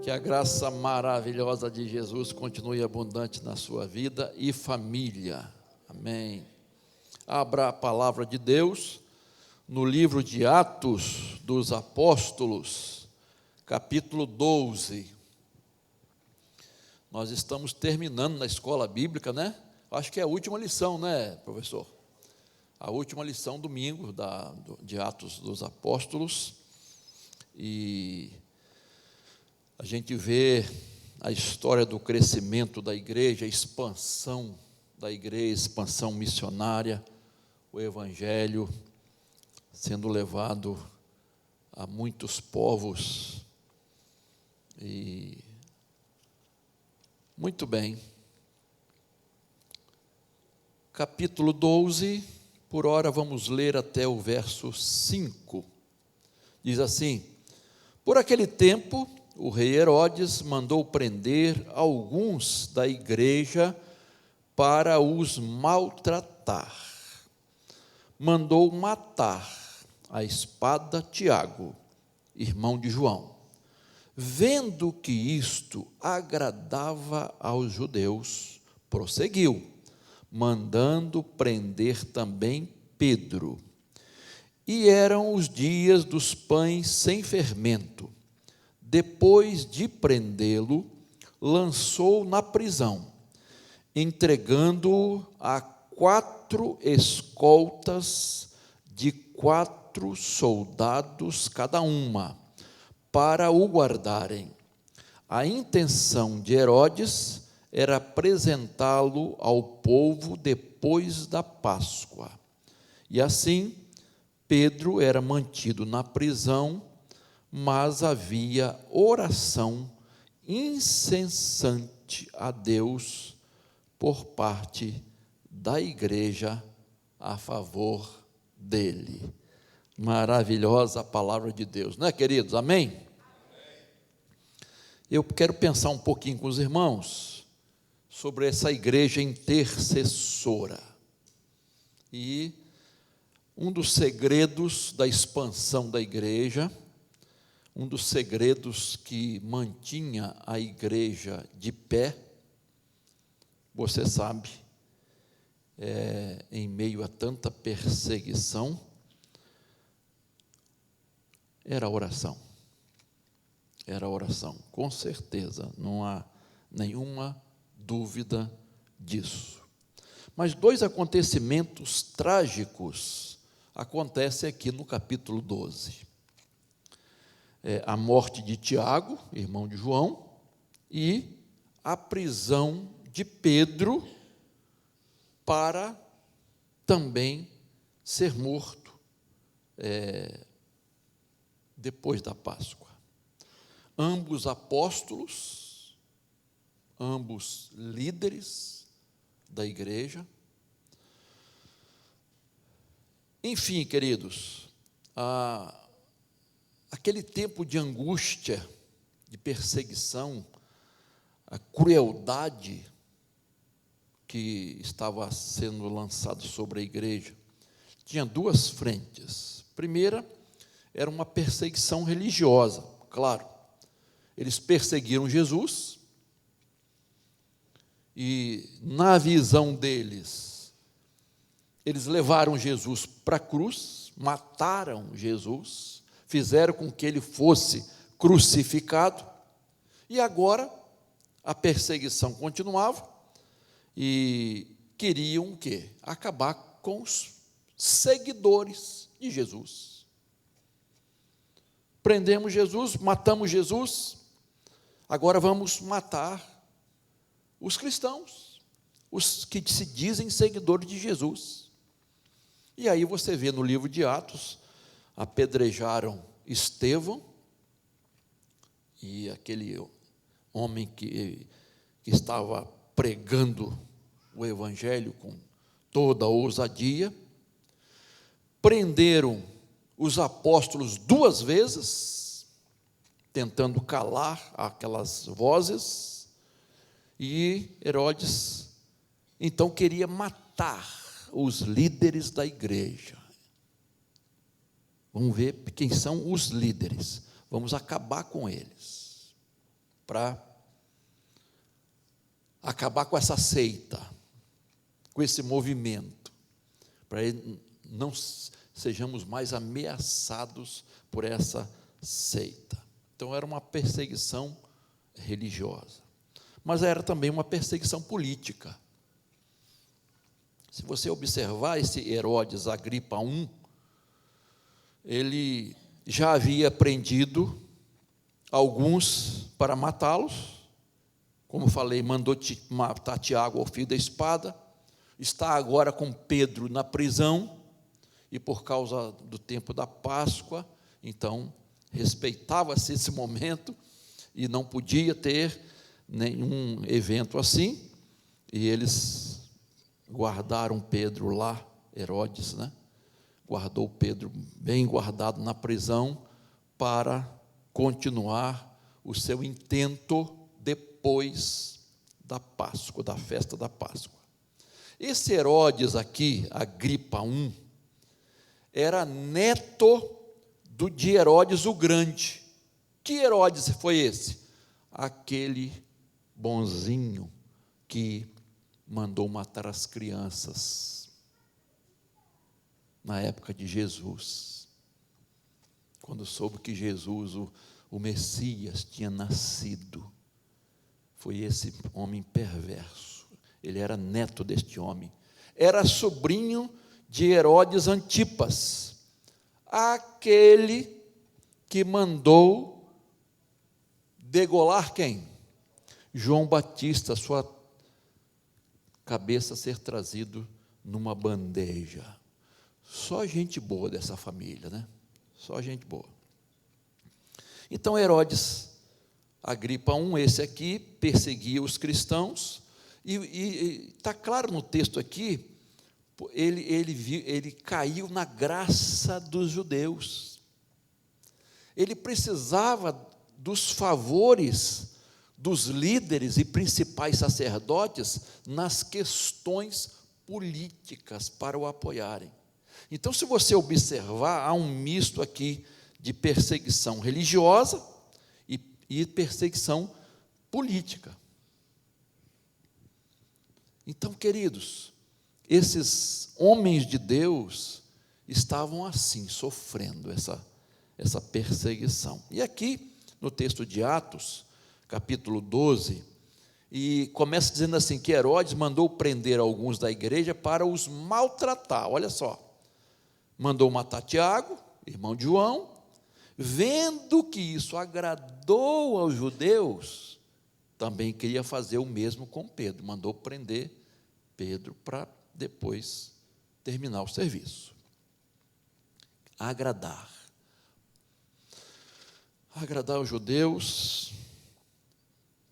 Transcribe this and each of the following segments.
Que a graça maravilhosa de Jesus continue abundante na sua vida e família. Amém. Abra a palavra de Deus no livro de Atos dos Apóstolos, capítulo 12. Nós estamos terminando na escola bíblica, né? Acho que é a última lição, né, professor? A última lição domingo de Atos dos Apóstolos. E a gente vê a história do crescimento da igreja, a expansão da igreja, expansão missionária, o evangelho sendo levado a muitos povos. E muito bem. Capítulo 12, por hora vamos ler até o verso 5. Diz assim: por aquele tempo, o rei Herodes mandou prender alguns da igreja para os maltratar. Mandou matar à espada Tiago, irmão de João. Vendo que isto agradava aos judeus, prosseguiu, mandando prender também Pedro. E eram os dias dos pães sem fermento. Depois de prendê-lo, lançou na prisão, entregando-o a 4 escoltas de 4 soldados cada uma, para o guardarem. A intenção de Herodes era apresentá-lo ao povo depois da Páscoa. E assim, Pedro era mantido na prisão, mas havia oração incessante a Deus por parte da igreja a favor dele. Maravilhosa a palavra de Deus, não é, queridos? Amém? Eu quero pensar um pouquinho com os irmãos sobre essa igreja intercessora. E um dos segredos da expansão da igreja, um dos segredos que mantinha a igreja de pé, você sabe, em meio a tanta perseguição, era a oração. Era a oração, com certeza, não há nenhuma dúvida disso. Mas 2 acontecimentos trágicos acontecem aqui no capítulo 12. A morte de Tiago, irmão de João, e a prisão de Pedro para também ser morto depois da Páscoa. Ambos apóstolos, ambos líderes da igreja. Enfim, queridos, aquele tempo de angústia, de perseguição, a crueldade que estava sendo lançada sobre a igreja, tinha 2 frentes. Primeira, era uma perseguição religiosa, claro. Eles perseguiram Jesus e, na visão deles, eles levaram Jesus para a cruz, mataram Jesus, fizeram com que ele fosse crucificado, e agora a perseguição continuava e queriam o quê? Acabar com os seguidores de Jesus. Prendemos Jesus, matamos Jesus, agora vamos matar os cristãos, os que se dizem seguidores de Jesus. E aí você vê no livro de Atos, apedrejaram Estevão, e aquele homem que estava pregando o evangelho com toda a ousadia. Prenderam os apóstolos 2 vezes, tentando calar aquelas vozes, e Herodes então queria matar os líderes da igreja. Vamos ver quem são os líderes, vamos acabar com eles. para acabar com essa seita, com esse movimento, para não sejamos mais ameaçados por essa seita. Então era uma perseguição religiosa, mas era também uma perseguição política. Se você observar esse Herodes Agripa I, ele já havia prendido alguns para matá-los, como falei, mandou matar Tiago ao fio da espada, está agora com Pedro na prisão, e por causa do tempo da Páscoa, então, respeitava-se esse momento, e não podia ter nenhum evento assim, e eles guardaram Pedro lá, Herodes, né? Guardou Pedro bem guardado na prisão, para continuar o seu intento depois da Páscoa, da festa da Páscoa. Esse Herodes aqui, Agripa I, era neto de Herodes o Grande. Que Herodes foi esse? Aquele bonzinho que mandou matar as crianças na época de Jesus, quando soube que Jesus, o Messias, tinha nascido. Foi esse homem perverso. Ele era neto deste homem, era sobrinho de Herodes Antipas, aquele que mandou degolar quem? João Batista, sua cabeça ser trazido numa bandeja. Só gente boa dessa família, né? Só gente boa. Então Herodes Agripa I, esse aqui, perseguia os cristãos, e está claro no texto aqui, ele caiu na graça dos judeus. Ele precisava dos favores dos líderes e principais sacerdotes nas questões políticas para o apoiarem. Então, se você observar, há um misto aqui de perseguição religiosa e perseguição política. Então, queridos, esses homens de Deus estavam assim, sofrendo essa perseguição. E aqui, no texto de Atos, capítulo 12, e começa dizendo assim, que Herodes mandou prender alguns da igreja para os maltratar. Olha só, mandou matar Tiago, irmão de João, vendo que isso agradou aos judeus, também queria fazer o mesmo com Pedro, mandou prender Pedro para depois terminar o serviço. Agradar os judeus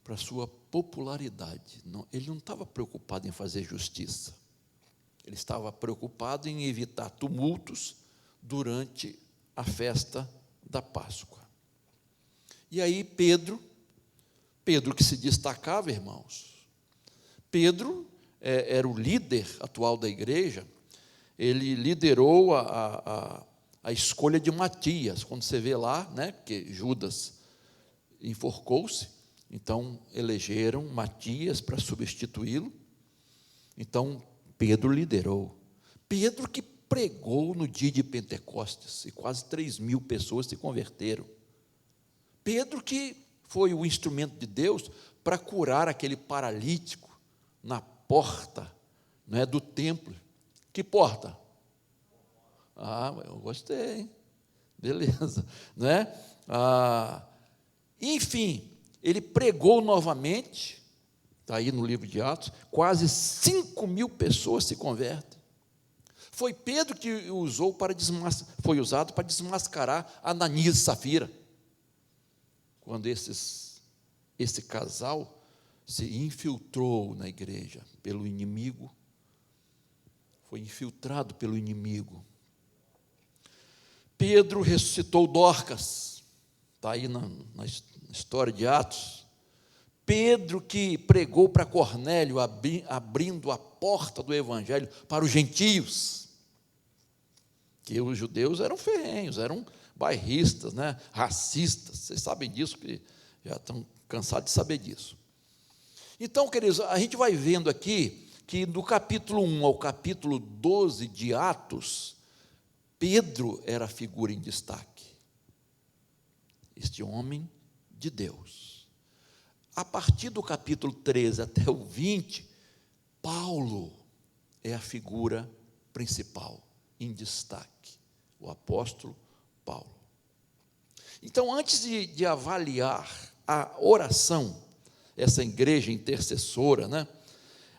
para sua popularidade. Ele não estava preocupado em fazer justiça, ele estava preocupado em evitar tumultos durante a festa da Páscoa. E aí Pedro que se destacava, irmãos, Pedro era o líder atual da igreja, ele liderou a escolha de Matias, quando você vê lá, né, que Judas enforcou-se, então elegeram Matias para substituí-lo. Então Pedro liderou, Pedro que pregou no dia de Pentecostes, e quase 3.000 pessoas se converteram. Pedro que foi o instrumento de Deus para curar aquele paralítico na porta, né, do templo. Que porta? Eu gostei, hein? Beleza, né? Enfim, ele pregou novamente, está aí no livro de Atos, quase 5.000 pessoas se convertem. Foi Pedro que foi usado para desmascarar Ananias e Safira, quando esse casal se infiltrou na igreja pelo inimigo, foi infiltrado pelo inimigo. Pedro ressuscitou Dorcas, está aí na história de Atos. Pedro que pregou para Cornélio, abrindo a porta do evangelho para os gentios, que os judeus eram ferrenhos, eram bairristas, né, racistas, vocês sabem disso, que já estão cansado de saber disso. Então, queridos, a gente vai vendo aqui que do capítulo 1 ao capítulo 12 de Atos, Pedro era a figura em destaque. Este homem de Deus. A partir do capítulo 13 até o 20, Paulo é a figura principal, em destaque. O apóstolo Paulo. Então, antes de avaliar a oração, essa igreja intercessora, né?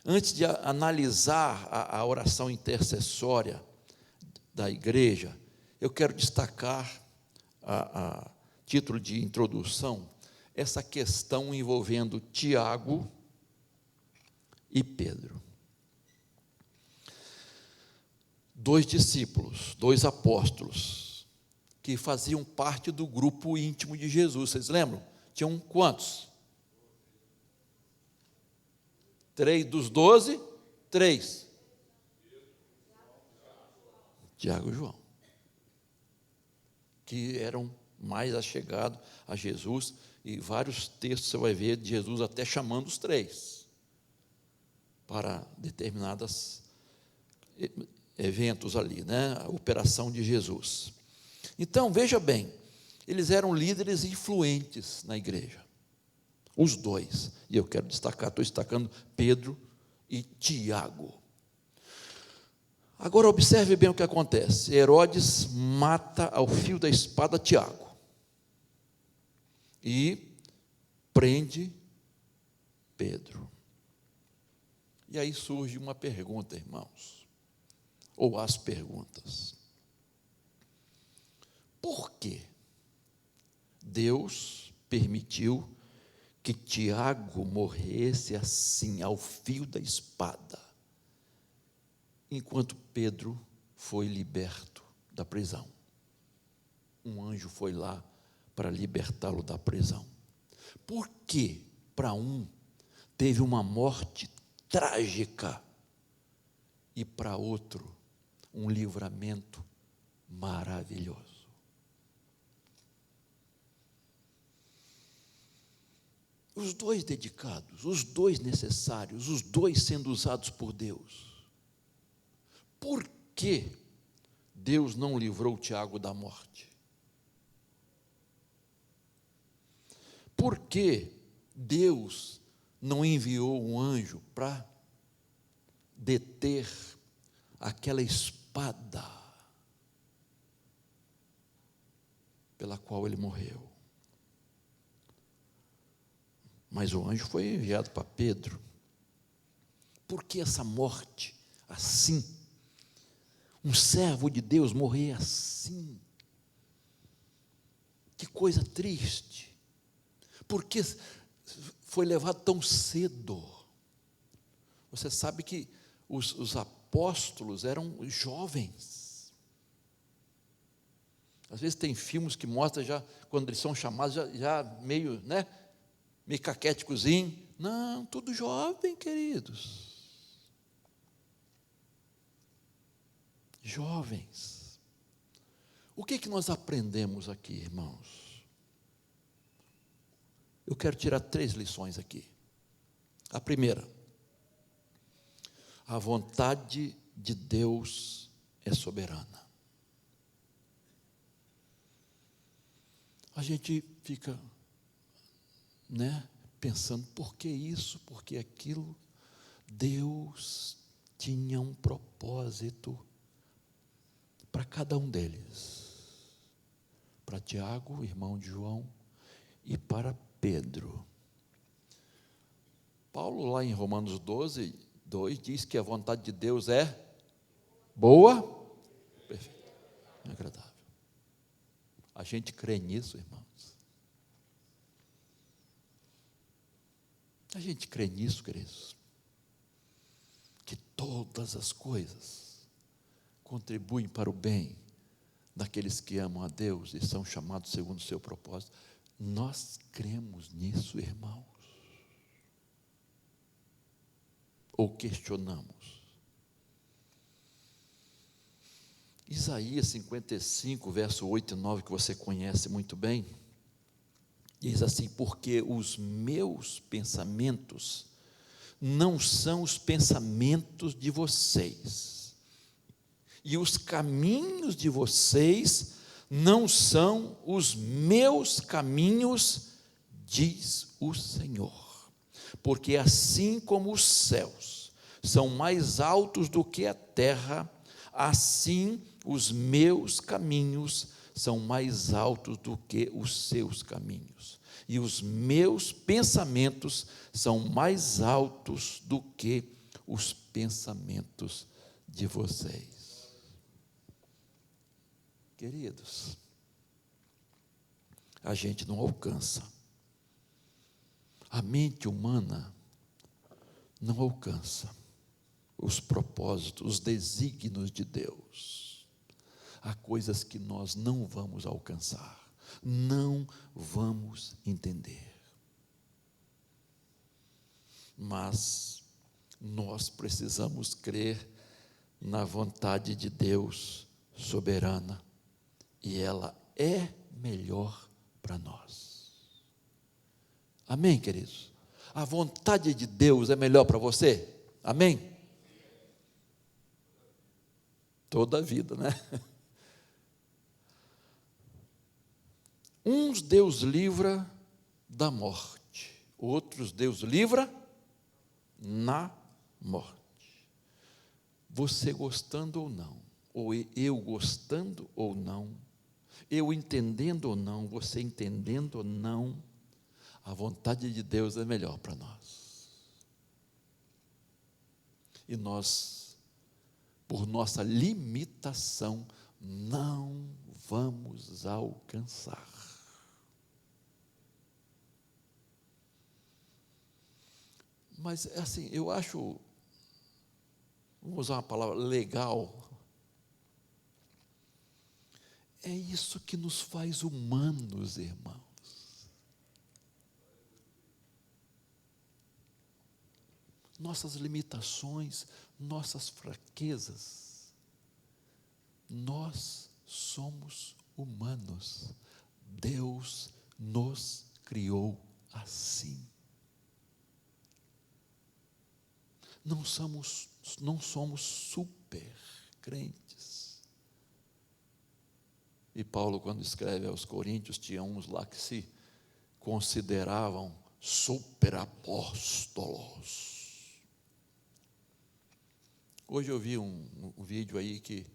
Antes de analisar a oração intercessória da igreja, eu quero destacar, a título de introdução, essa questão envolvendo Tiago e Pedro. 2 discípulos, 2 apóstolos, que faziam parte do grupo íntimo de Jesus, vocês lembram? Tinham quantos? 3 dos 12, 3. Tiago e João. Que eram mais achegados a Jesus, e vários textos você vai ver de Jesus até chamando os 3 para determinados eventos ali, né? A operação de Jesus. Então, veja bem, eles eram líderes influentes na igreja. Os 2, e eu quero destacar, estou destacando Pedro e Tiago. Agora observe bem o que acontece. Herodes mata ao fio da espada Tiago e prende Pedro. E aí surge uma pergunta, irmãos, ou as perguntas. Por que Deus permitiu que Tiago morresse assim, ao fio da espada, enquanto Pedro foi liberto da prisão? Um anjo foi lá para libertá-lo da prisão. Por que para um teve uma morte trágica e para outro um livramento maravilhoso? Os 2 dedicados, os 2 necessários, os 2 sendo usados por Deus. Por que Deus não livrou Tiago da morte? Por que Deus não enviou um anjo para deter aquela espada pela qual ele morreu? Mas o anjo foi enviado para Pedro. Por que essa morte assim? Um servo de Deus morrer assim? Que coisa triste. Por que foi levado tão cedo? Você sabe que os apóstolos eram jovens. Às vezes tem filmes que mostram já, quando eles são chamados, já meio, né? Meio caquéticozinho. Não, tudo jovem, queridos. Jovens. O que nós aprendemos aqui, irmãos? Eu quero tirar 3 lições aqui. A primeira, a vontade de Deus é soberana. A gente fica, né, pensando, por que isso, por que aquilo? Deus tinha um propósito para cada um deles, para Tiago, irmão de João, e para Pedro. Paulo, lá em Romanos 12, 2, diz que a vontade de Deus é boa, perfeita e agradável. A gente crê nisso, irmãos? A gente crê nisso, queridos? Que todas as coisas contribuem para o bem daqueles que amam a Deus e são chamados segundo o seu propósito. Nós cremos nisso, irmãos? Ou questionamos? Isaías 55, verso 8 e 9, que você conhece muito bem, Diz assim: porque os meus pensamentos não são os pensamentos de vocês, e os caminhos de vocês não são os meus caminhos, diz o Senhor. Porque assim como os céus são mais altos do que a terra, assim os meus caminhos são mais altos do que os seus caminhos, e os meus pensamentos são mais altos do que os pensamentos de vocês. Queridos, a gente não alcança, a mente humana não alcança os propósitos, os desígnios de Deus. Há coisas que nós não vamos alcançar, não vamos entender. Mas nós precisamos crer na vontade de Deus soberana, e ela é melhor para nós. Amém, queridos? A vontade de Deus é melhor para você? Amém? Toda a vida, né? Uns Deus livra da morte, outros Deus livra na morte. Você gostando ou não, ou eu gostando ou não, eu entendendo ou não, você entendendo ou não, a vontade de Deus é melhor para nós. E nós, por nossa limitação, não vamos alcançar. Mas, assim, eu acho, vamos usar uma palavra, legal. É isso que nos faz humanos, irmãos. Nossas limitações, nossas fraquezas. Nós somos humanos. Deus nos criou assim. Não somos super crentes. E Paulo, quando escreve aos Coríntios, tinha uns lá que se consideravam super apóstolos. Hoje eu vi um vídeo aí que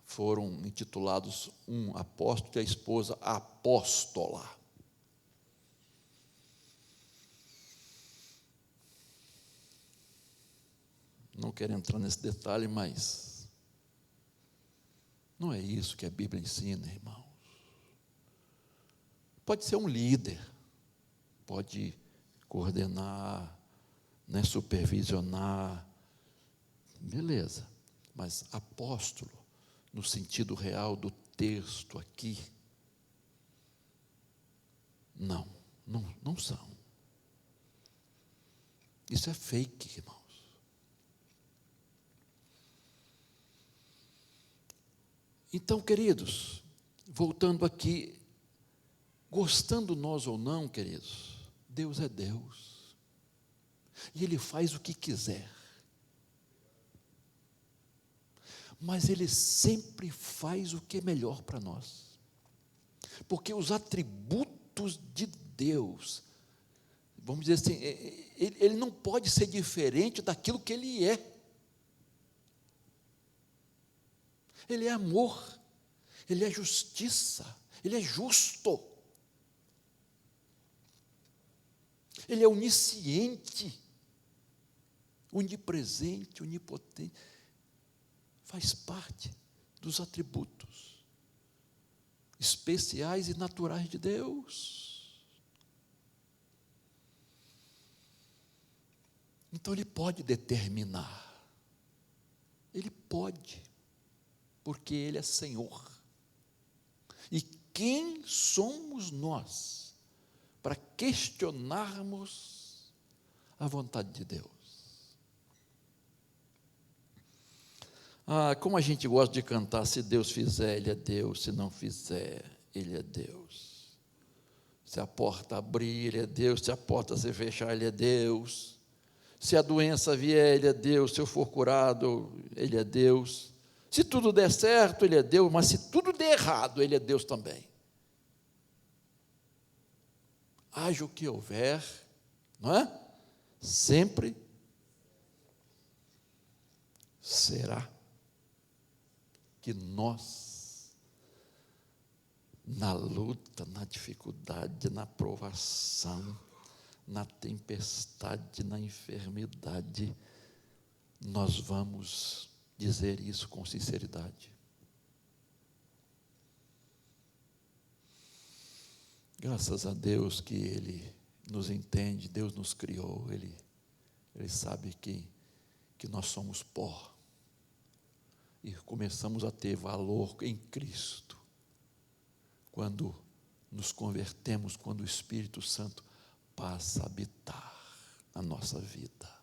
foram intitulados um apóstolo e a esposa apóstola. Não quero entrar nesse detalhe, mas não é isso que a Bíblia ensina, irmãos. Pode ser um líder, pode coordenar, né, supervisionar, beleza, mas apóstolo, no sentido real do texto aqui, não são. Isso é fake, irmão. Então, queridos, voltando aqui, gostando nós ou não, queridos, Deus é Deus, e Ele faz o que quiser, mas Ele sempre faz o que é melhor para nós, porque os atributos de Deus, vamos dizer assim, Ele não pode ser diferente daquilo que Ele é. Ele é amor, Ele é justiça, Ele é justo, Ele é onisciente, onipresente, onipotente, faz parte dos atributos especiais e naturais de Deus. Então Ele pode determinar, Ele pode, porque Ele é Senhor. E quem somos nós para questionarmos a vontade de Deus? Como a gente gosta de cantar, se Deus fizer, Ele é Deus, se não fizer, Ele é Deus. Se a porta abrir, Ele é Deus. Se a porta se fechar, Ele é Deus. Se a doença vier, Ele é Deus. Se eu for curado, Ele é Deus. Se tudo der certo, Ele é Deus. Mas se tudo der errado, Ele é Deus também. Haja o que houver, não é? Sempre será que nós, na luta, na dificuldade, na provação, na tempestade, na enfermidade, nós vamos dizer isso com sinceridade. Graças a Deus que Ele nos entende, Deus nos criou, Ele sabe que nós somos pó. E começamos a ter valor em Cristo, quando nos convertemos, quando o Espírito Santo passa a habitar na nossa vida.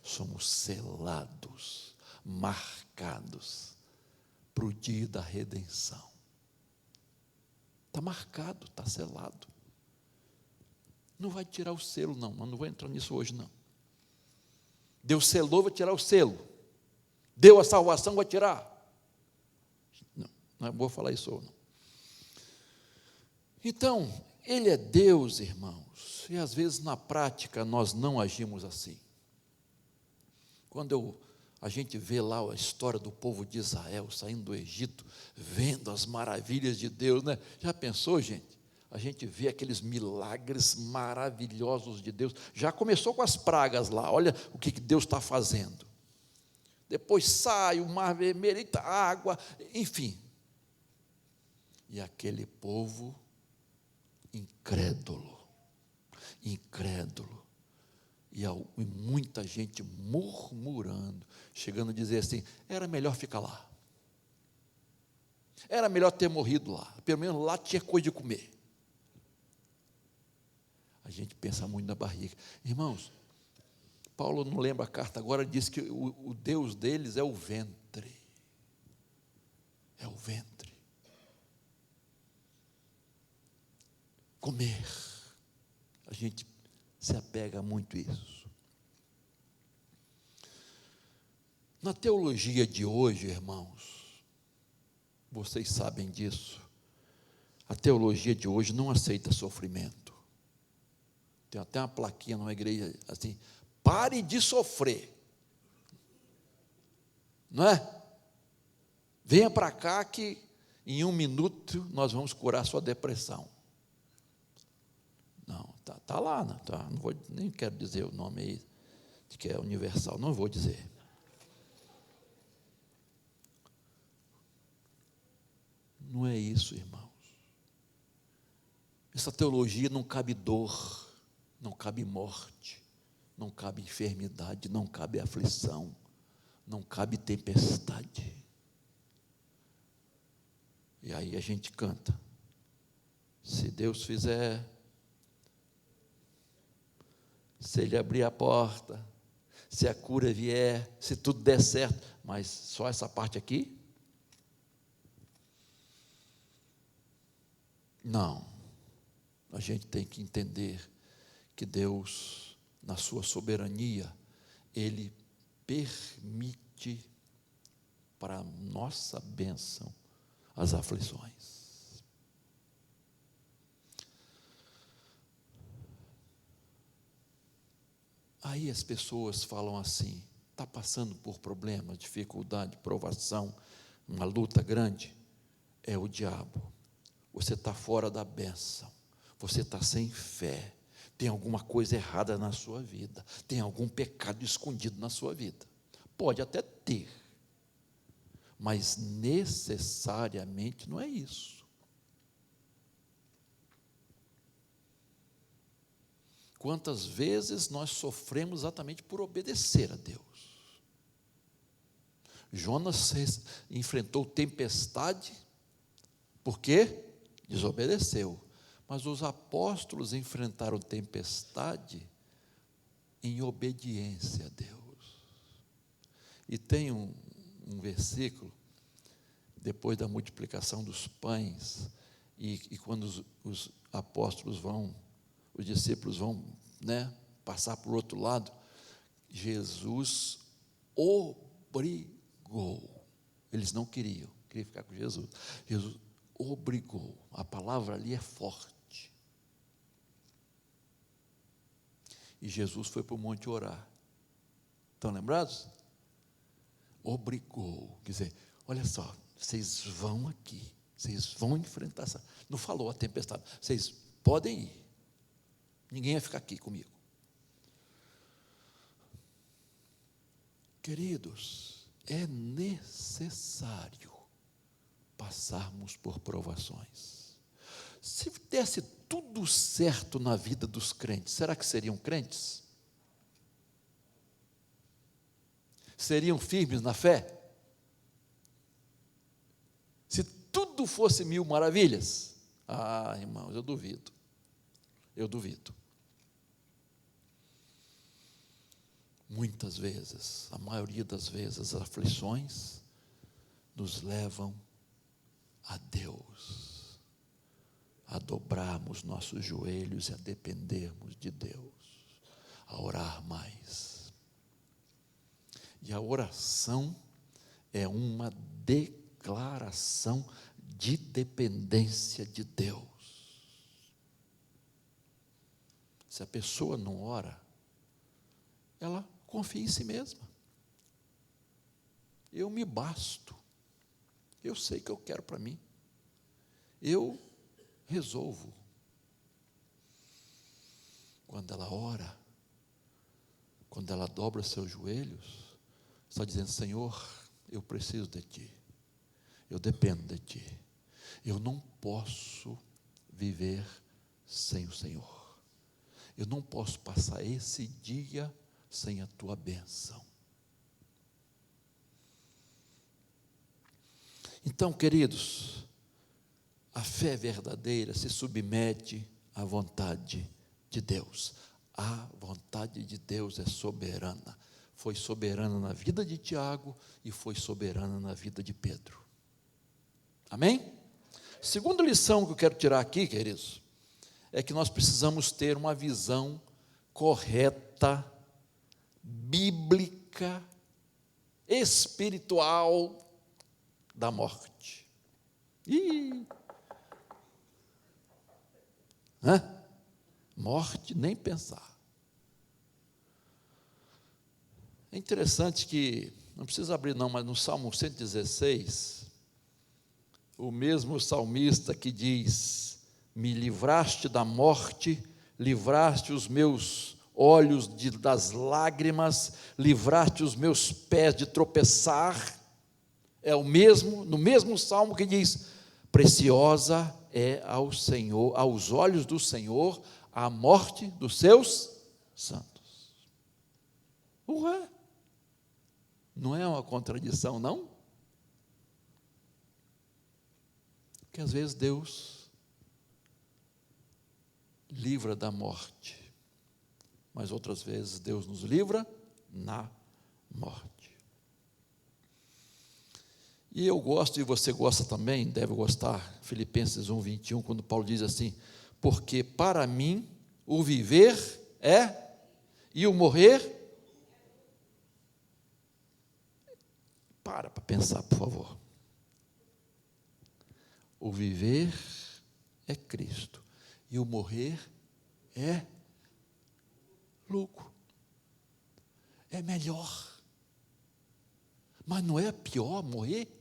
Somos selados, marcados para o dia da redenção. Está marcado, está selado. Não vai tirar o selo, não. Eu não vou entrar nisso hoje, não. Deus selou, vai tirar o selo. Deu a salvação, vai tirar. Não vou falar isso hoje, não. Então, Ele é Deus, irmãos. E às vezes na prática nós não agimos assim. Quando a gente vê lá a história do povo de Israel saindo do Egito, vendo as maravilhas de Deus, né? Já pensou, gente? A gente vê aqueles milagres maravilhosos de Deus. Já começou com as pragas lá, olha o que Deus está fazendo. Depois sai o mar vermelho, eita, água, enfim. E aquele povo incrédulo. E muita gente murmurando, chegando a dizer assim, era melhor ficar lá. Era melhor ter morrido lá, pelo menos lá tinha coisa de comer. A gente pensa muito na barriga. Irmãos, Paulo não lembra a carta agora, diz que o Deus deles é o ventre. É o ventre. Comer. A gente se apega muito a isso. Na teologia de hoje, irmãos, vocês sabem disso, a teologia de hoje não aceita sofrimento. Tem até uma plaquinha numa igreja assim, pare de sofrer. Não é? Venha para cá que em 1 minuto nós vamos curar sua depressão. Não, tá lá, não, tá, não vou, nem quero dizer o nome aí, que é universal, não vou dizer. Não é isso, irmãos. Essa teologia não cabe dor, não cabe morte, não cabe enfermidade, não cabe aflição, não cabe tempestade. E aí a gente canta, se Deus fizer, se Ele abrir a porta, se a cura vier, se tudo der certo, mas só essa parte aqui? Não, a gente tem que entender que Deus, na sua soberania, Ele permite para a nossa bênção as aflições. Aí as pessoas falam assim, está passando por problemas, dificuldade, provação, uma luta grande, é o diabo. Você está fora da bênção, você está sem fé, tem alguma coisa errada na sua vida, tem algum pecado escondido na sua vida. Pode até ter, mas necessariamente não é isso. Quantas vezes nós sofremos exatamente por obedecer a Deus? Jonas enfrentou tempestade, por quê? Desobedeceu. Mas os apóstolos enfrentaram tempestade em obediência a Deus. E tem um versículo, depois da multiplicação dos pães, E quando os apóstolos os discípulos vão, né, passar para o outro lado, Jesus obrigou. Eles não queriam ficar com Jesus. Jesus obrigou. A palavra ali é forte. E Jesus foi para o monte orar. Estão lembrados? Obrigou. Quer dizer, olha só, vocês vão aqui, vocês vão enfrentar essa. Não falou a tempestade, vocês podem ir. Ninguém vai ficar aqui comigo. Queridos, é necessário passarmos por provações. Se desse tudo certo na vida dos crentes, será que seriam crentes? Seriam firmes na fé? Se tudo fosse mil maravilhas? Ah, irmãos, eu duvido. Eu duvido. Muitas vezes, a maioria das vezes, as aflições nos levam a Deus, a dobrarmos nossos joelhos e a dependermos de Deus, a orar mais. E a oração é uma declaração de dependência de Deus. Se a pessoa não ora, ela confia em si mesma. Eu me basto. Eu sei o que eu quero para mim. Eu resolvo. Quando ela ora, quando ela dobra seus joelhos, está dizendo: Senhor, eu preciso de Ti. Eu dependo de Ti. Eu não posso viver sem o Senhor. Eu não posso passar esse dia sem a Tua bênção. Então, queridos, a fé verdadeira se submete à vontade de Deus. A vontade de Deus é soberana. Foi soberana na vida de Tiago e foi soberana na vida de Pedro. Amém? Segunda lição que eu quero tirar aqui, queridos, é que nós precisamos ter uma visão correta, bíblica, espiritual da morte. Morte, nem pensar. É interessante que, não precisa abrir não, mas no Salmo 116, o mesmo salmista que diz: me livraste da morte, livraste os meus olhos das lágrimas, livraste os meus pés de tropeçar. É o mesmo, no mesmo salmo que diz: preciosa é ao Senhor, aos olhos do Senhor, a morte dos seus santos. Ué, não é uma contradição, não? Porque às vezes Deus livra da morte, mas outras vezes Deus nos livra na morte. E eu gosto, e você gosta também, deve gostar, Filipenses 1:21, quando Paulo diz assim: porque para mim o viver é, e o morrer. Para pensar, por favor. O viver é Cristo, e o morrer é lucro. É melhor. Mas não é pior morrer?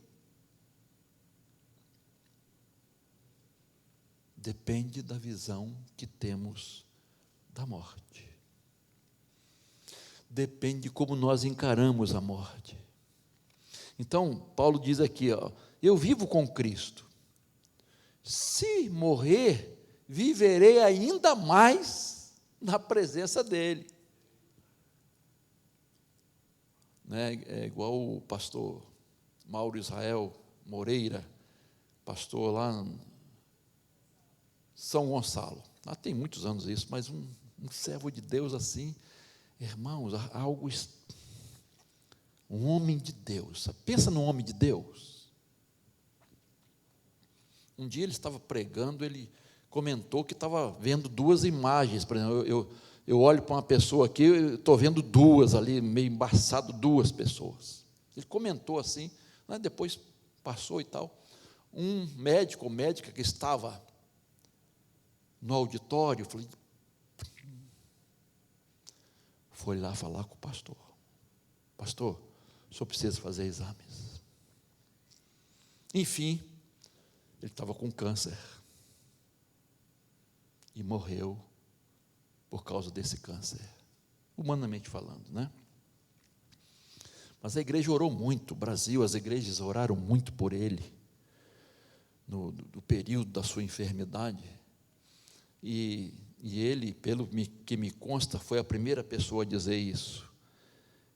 Depende da visão que temos da morte. Depende de como nós encaramos a morte. Então, Paulo diz aqui, eu vivo com Cristo. Se morrer, viverei ainda mais na presença dele. Né? É igual o pastor Mauro Israel Moreira, pastor lá em São Gonçalo. Lá tem muitos anos isso, mas um servo de Deus assim, irmãos, algo, um homem de Deus. Pensa num homem de Deus. Um dia ele estava pregando, ele comentou que estava vendo duas imagens. Por exemplo, eu olho para uma pessoa aqui, eu estou vendo duas ali, meio embaçado, duas pessoas. Ele comentou assim, né, depois passou e tal. Um médico ou médica que estava no auditório, foi lá falar com o pastor. Pastor, o senhor precisa fazer exames. Enfim, ele estava com câncer e morreu por causa desse câncer, humanamente falando, né? Mas a igreja orou muito, o Brasil, as igrejas oraram muito por ele, no período da sua enfermidade, e ele, pelo que me consta, foi a primeira pessoa a dizer isso.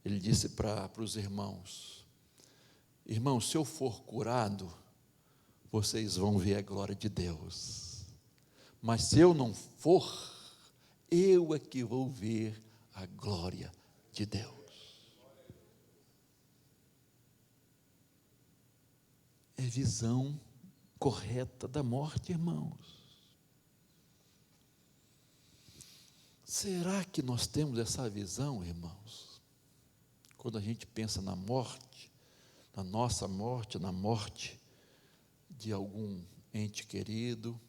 Ele disse para os irmãos: irmãos, se eu for curado, vocês vão ver a glória de Deus, mas se eu não for, eu é que vou ver a glória de Deus. É visão correta da morte, irmãos. Será que nós temos essa visão, irmãos? Quando a gente pensa na morte, na nossa morte, na morte de algum ente querido,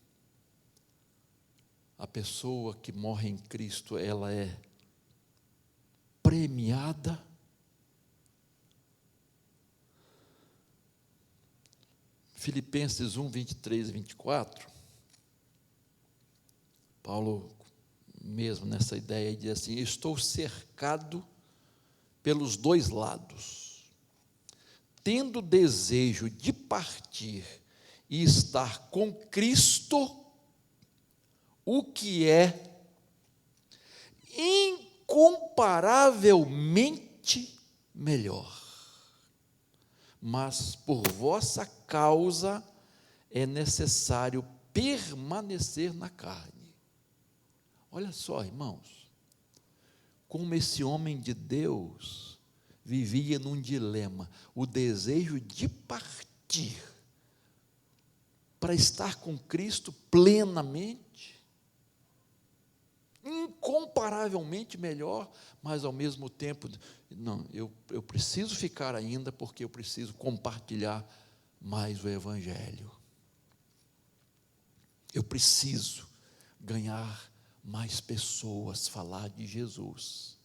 a pessoa que morre em Cristo, ela é premiada. Filipenses 1, 23 e 24, Paulo, mesmo nessa ideia, diz assim: estou cercado pelos dois lados, tendo desejo de partir e estar com Cristo, o que é incomparavelmente melhor. Mas por vossa causa é necessário permanecer na carne. Olha só, irmãos, como esse homem de Deus vivia num dilema, o desejo de partir para estar com Cristo plenamente, incomparavelmente melhor, mas ao mesmo tempo, não, eu preciso ficar ainda, porque eu preciso compartilhar mais o Evangelho, eu preciso ganhar mais pessoas, falar de Jesus.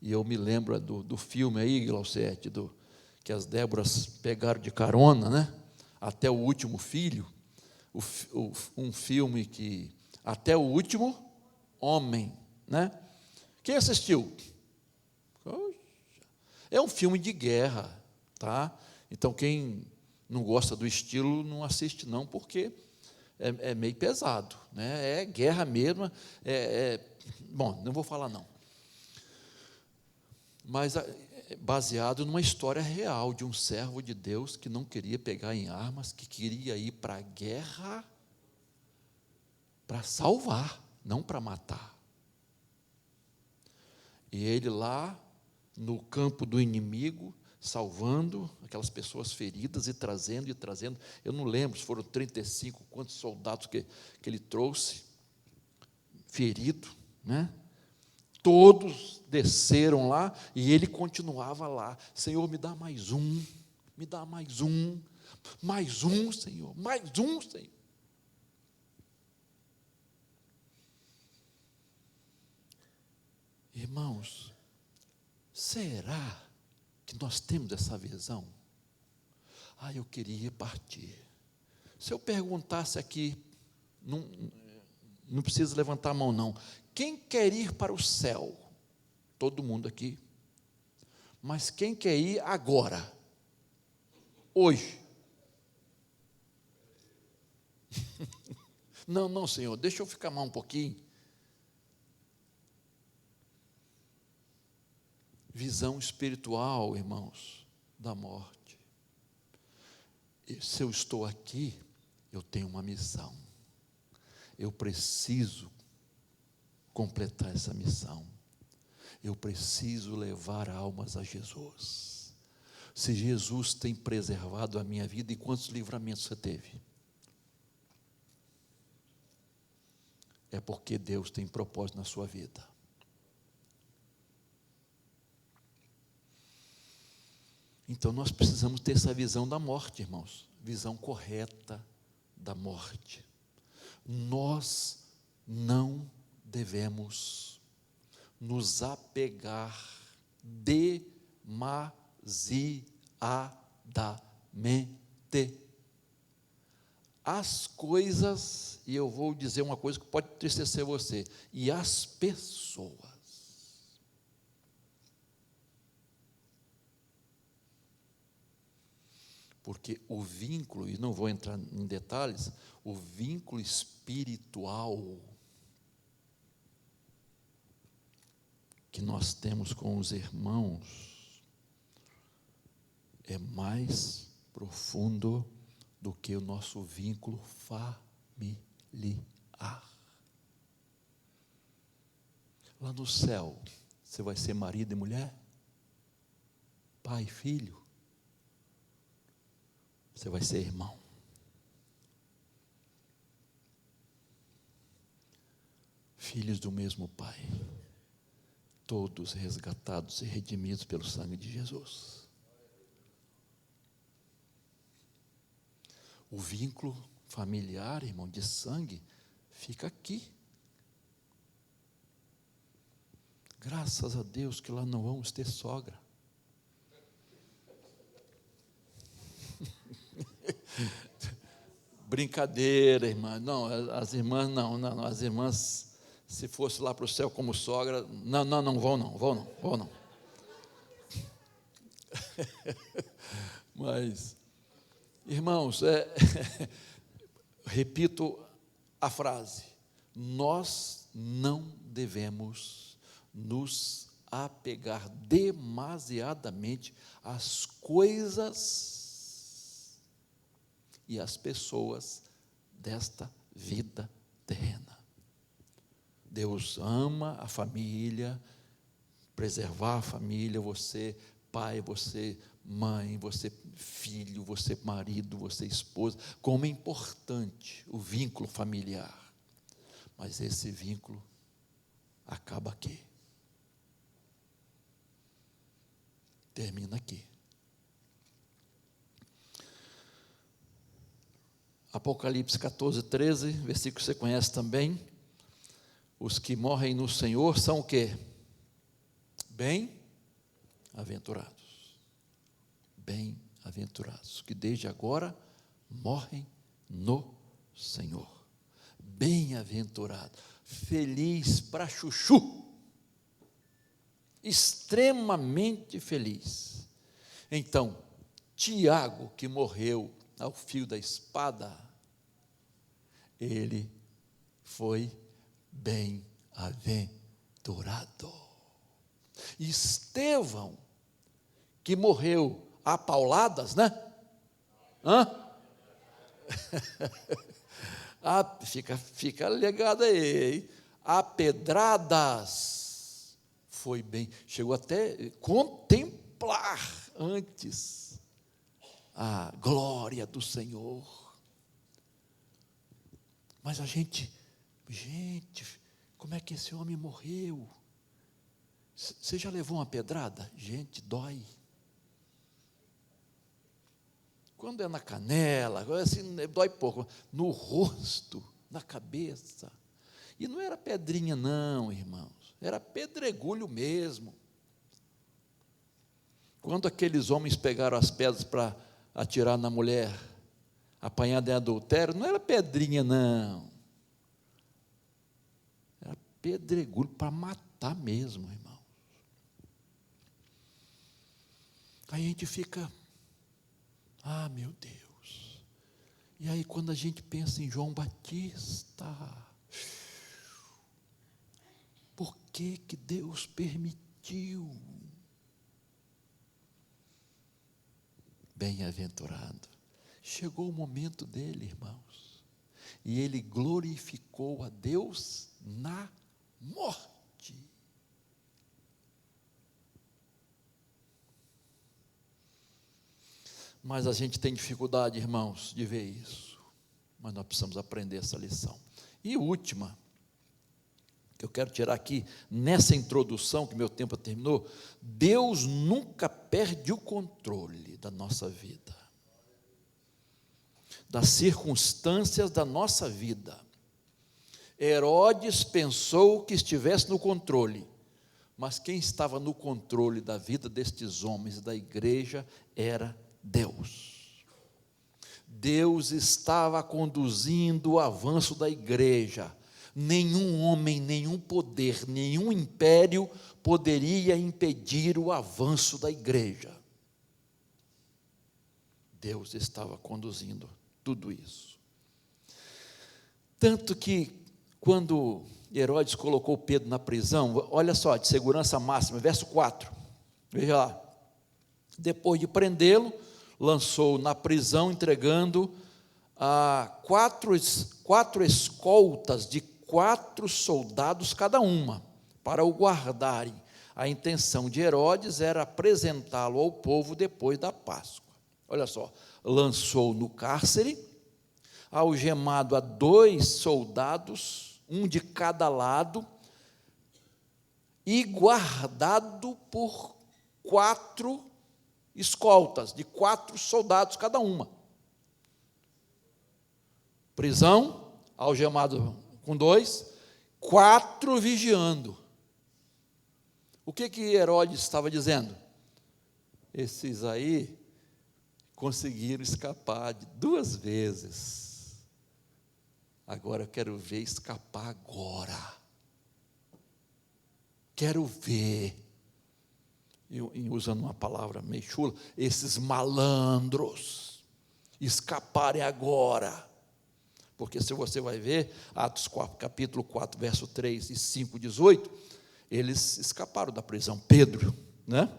E eu me lembro do filme aí, Glaucete, que as Déboras pegaram de carona, né? Até o último filho, um filme que, até o último homem, né? Quem assistiu? É um filme de guerra, tá? Então quem não gosta do estilo não assiste não, porque é meio pesado, né? É guerra mesmo, bom, não vou falar não, mas baseado numa história real de um servo de Deus que não queria pegar em armas, que queria ir para a guerra para salvar, não para matar. E ele lá no campo do inimigo, salvando aquelas pessoas feridas e trazendo, eu não lembro se foram 35, quantos soldados que ele trouxe, ferido, né? Todos desceram lá e ele continuava lá: Senhor, me dá mais um, Senhor, mais um, Senhor. Irmãos, será que nós temos essa visão? Eu queria partir. Se eu perguntasse aqui, não precisa levantar a mão não, quem quer ir para o céu? Todo mundo aqui. Mas quem quer ir agora? Hoje? Não, Senhor, deixa eu ficar mais um pouquinho. Visão espiritual, irmãos, da morte. E se eu estou aqui, eu tenho uma missão. Eu preciso completar essa missão. Eu preciso levar almas a Jesus. Se Jesus tem preservado a minha vida, e quantos livramentos você teve? é porque Deus tem propósito na sua vida. Então nós precisamos ter essa visão da morte, irmãos, visão correta da morte. Nós não devemos nos apegar demasiadamente às coisas, e eu vou dizer uma coisa que pode entristecer você, e às pessoas. Porque o vínculo, e não vou entrar em detalhes, o vínculo espiritual que nós temos com os irmãos é mais profundo do que o nosso vínculo familiar. Lá no céu, você vai ser marido e mulher? Pai e filho? Você vai ser irmão. Filhos do mesmo Pai. Todos resgatados e redimidos pelo sangue de Jesus. O vínculo familiar, irmão, de sangue, fica aqui. Graças a Deus que lá não vamos ter sogra. Brincadeira, irmã. Não, as irmãs não. As irmãs, se fosse lá para o céu como sogra, não vão não. Mas, irmãos, repito a frase: nós não devemos nos apegar demasiadamente às coisas e às pessoas desta vida terrena. Deus ama a família, preservar a família, você pai, você mãe, você filho, você marido, você esposa, como é importante o vínculo familiar. Mas esse vínculo acaba aqui. Termina aqui. Apocalipse 14, 13, versículo que você conhece também. Os que morrem no Senhor são o quê? Bem-aventurados. Bem-aventurados, que desde agora morrem no Senhor. Bem-aventurado, feliz para chuchu. Extremamente feliz. Então, Tiago, que morreu ao fio da espada, ele foi bem-aventurado. Estevão, que morreu a pauladas, né? Fica ligado aí, hein? A pedradas, foi bem, chegou até contemplar antes a glória do Senhor. Mas a gente, como é que esse homem morreu? Você já levou uma pedrada? Gente, dói. Quando é na canela, assim, dói pouco. No rosto, na cabeça. E não era pedrinha não, irmãos. Era pedregulho mesmo. Quando aqueles homens pegaram as pedras para atirar na mulher apanhada em adultério, não era pedrinha não. Era pedregulho para matar mesmo, irmão. Aí a gente fica, meu Deus. E aí quando a gente pensa em João Batista, por que Deus permitiu? Bem-aventurado. Chegou o momento dele, irmãos, e ele glorificou a Deus na morte. Mas a gente tem dificuldade, irmãos, de ver isso. Mas nós precisamos aprender essa lição. E última, que eu quero tirar aqui, nessa introdução, que meu tempo terminou, Deus nunca perde o controle da nossa vida, das circunstâncias da nossa vida. Herodes pensou que estivesse no controle, mas quem estava no controle da vida destes homens, da igreja, era Deus. Deus estava conduzindo o avanço da igreja. Nenhum homem, nenhum poder, nenhum império poderia impedir o avanço da igreja. Deus estava conduzindo tudo isso. Tanto que, quando Herodes colocou Pedro na prisão, olha só, de segurança máxima, verso 4, veja lá. Depois de prendê-lo, lançou na prisão, entregando a quatro escoltas de 4 soldados cada uma, para o guardarem. A intenção de Herodes era apresentá-lo ao povo depois da Páscoa. Olha só, lançou no cárcere, algemado a 2 soldados, um de cada lado, e guardado por 4 escoltas, de 4 soldados cada uma. Prisão, algemado com 2, 4 vigiando. O que Herodes estava dizendo? Esses aí conseguiram escapar de 2 vezes. Agora eu quero ver escapar agora. Quero ver, e usando uma palavra meio chula, esses malandros escaparem agora. Porque se você vai ver, Atos 4, capítulo 4, verso 3 e 5, 18, eles escaparam da prisão. Pedro, né?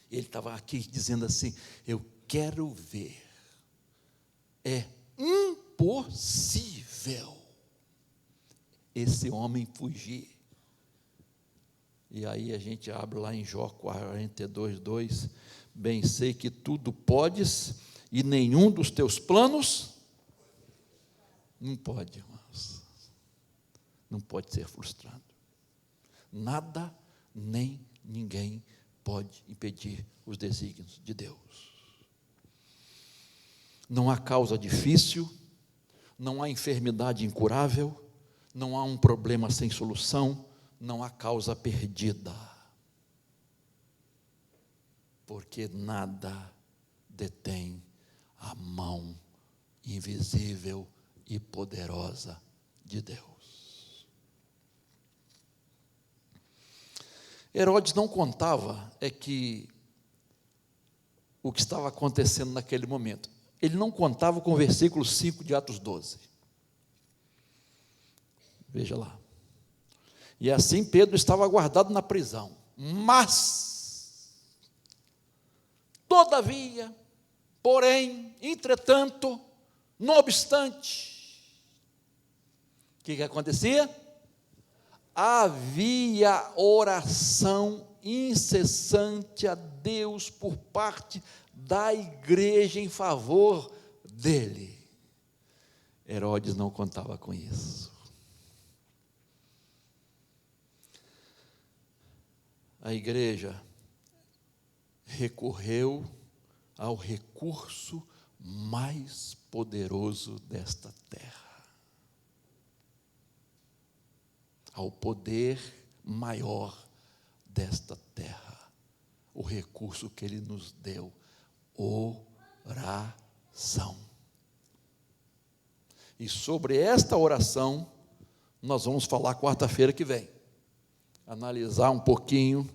Ele estava aqui dizendo assim, eu quero ver, é impossível esse homem fugir. E aí a gente abre lá em Jó 42, 2, bem sei que tudo podes, e nenhum dos teus planos não pode, irmãos, não pode ser frustrado. Nada, nem ninguém pode impedir os desígnios de Deus. Não há causa difícil, não há enfermidade incurável, não há um problema sem solução, não há causa perdida, porque nada detém a mão invisível e poderosa de Deus. Herodes não contava que o que estava acontecendo naquele momento. Ele não contava com o versículo 5 de Atos 12. Veja lá. E assim Pedro estava guardado na prisão. Mas, todavia, porém, entretanto, não obstante, o que acontecia? Havia oração incessante a Deus por parte da igreja em favor dele. Herodes não contava com isso. A igreja recorreu ao recurso mais poderoso desta terra, ao poder maior desta terra, o recurso que Ele nos deu, oração. E sobre esta oração, nós vamos falar quarta-feira que vem, analisar um pouquinho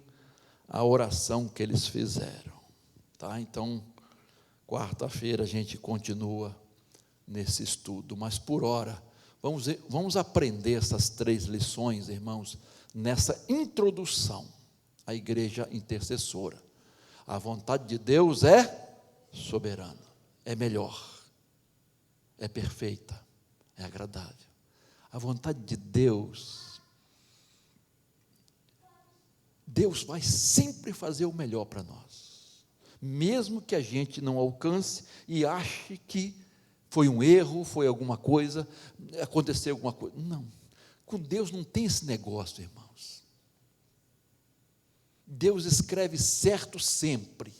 a oração que eles fizeram, tá? Então, quarta-feira a gente continua nesse estudo, mas por hora, vamos aprender essas 3 lições, irmãos, nessa introdução à igreja intercessora. A vontade de Deus é soberana, é melhor, é perfeita, é agradável. A vontade de Deus vai sempre fazer o melhor para nós, mesmo que a gente não alcance e ache que foi um erro, foi alguma coisa, aconteceu alguma coisa. Não, Com Deus não tem esse negócio, irmãos. Deus escreve certo sempre.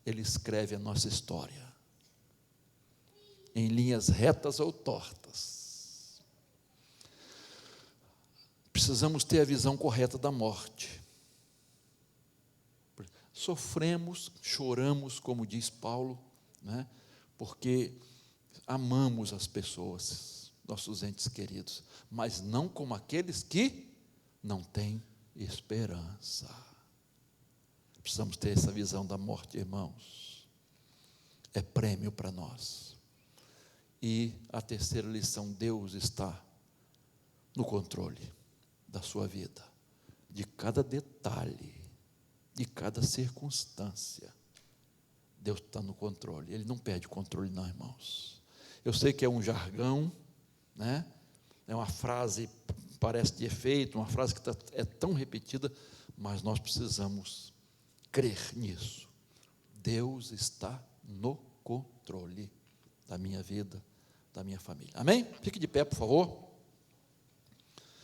Ele escreve a nossa história, em linhas retas ou tortas. Precisamos ter a visão correta da morte. Sofremos, choramos, como diz Paulo, né? Porque amamos as pessoas, nossos entes queridos, mas não como aqueles que não têm esperança. Precisamos ter essa visão da morte, irmãos. É prêmio para nós. E a terceira lição: Deus está no controle da sua vida, de cada detalhe, de cada circunstância. Deus está no controle. Ele não perde o controle, não, irmãos. Eu sei que é um jargão, né? É uma frase, parece de efeito, uma frase que é tão repetida, mas nós precisamos crer nisso. Deus está no controle da minha vida, da minha família. Amém? Fique de pé, por favor.